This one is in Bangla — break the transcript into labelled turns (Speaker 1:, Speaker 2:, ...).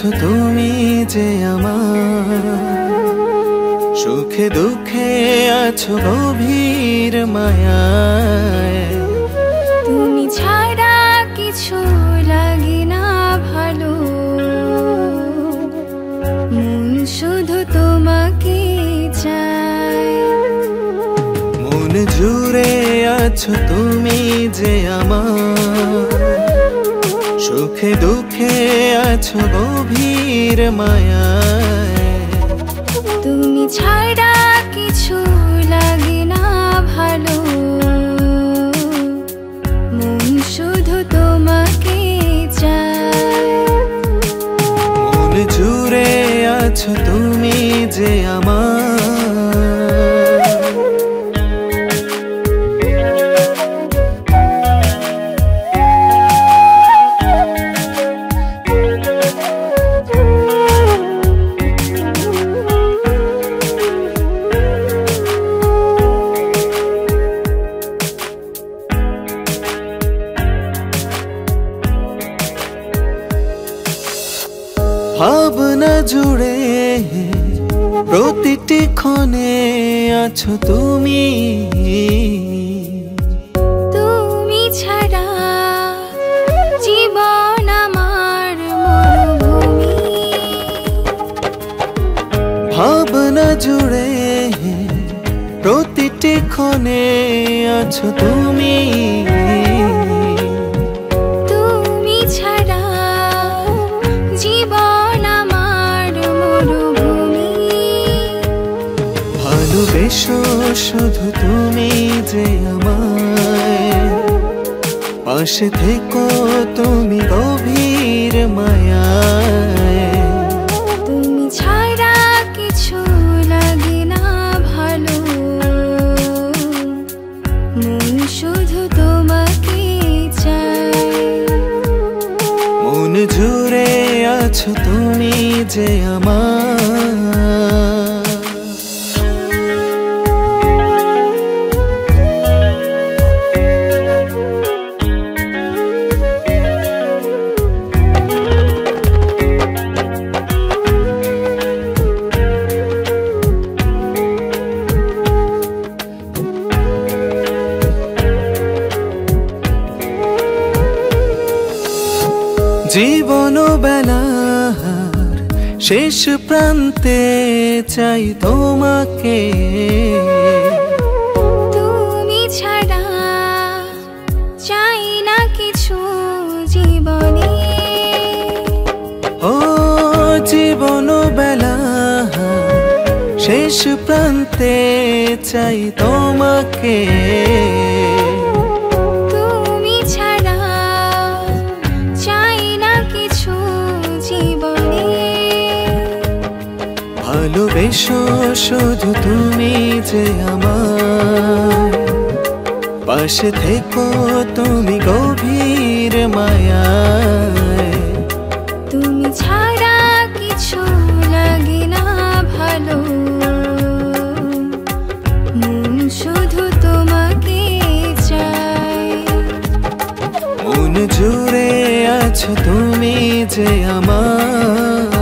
Speaker 1: আছো তুমি যে আমার, সুখে দুঃখে আছো গভীর মায়ায়।
Speaker 2: তুমি ছাড়া কিছু লাগে না ভালো, মন শুধু তোমাকে চায়।
Speaker 1: মন জুড়ে আছো তুমি যে আমার, সুখে দুঃখে আছো গভীর মায়ায়।
Speaker 2: তুমি ছাড়া কিছু লাগে না ভালো, মন শুধু তোমাকে চায়।
Speaker 1: মন জুড়ে আছো তুমি যে আমার। ভাবনা জুড়ে প্রতিটি ক্ষণে আছো তুমি।
Speaker 2: তুমি ছাড়া জীবন আমার মরুভূমি।
Speaker 1: ভাবনা জুড়ে প্রতিটি ক্ষণে আছো তুমি।
Speaker 2: তুমি ছাড়া জীবন আমার মরুভূমি।
Speaker 1: ভালোবেসো শুধু তুমি যে আমায়, পাশে থেকো তুমি গভীর মায়ায়।
Speaker 2: তুমি ছাড়া কিছু লাগে না ভালো, মন শুধু তোমাকে চায়।
Speaker 1: মন জুড়ে আছো তুমি যে আমার। জীবন বেলার শেষ প্রান্তে চাই তোমাকে।
Speaker 2: তুমি ছাড়া চাই না কিছু জীবনে।
Speaker 1: ও জীবন বেলার শেষ প্রান্তে চাই তোমাকে।
Speaker 2: তুমি ছাড়া চাই না কিছু জীবনে।
Speaker 1: ভালোবেসো শুধু তুমি যে আমার, পাশে থেকো তুমি গভীর মায়ায়।
Speaker 2: তুমি ছাড়া কিছু লাগে না ভালো, মন শুধু তোমাকে চায়।
Speaker 1: মন জুড়ে আছো তুমি যে আমার।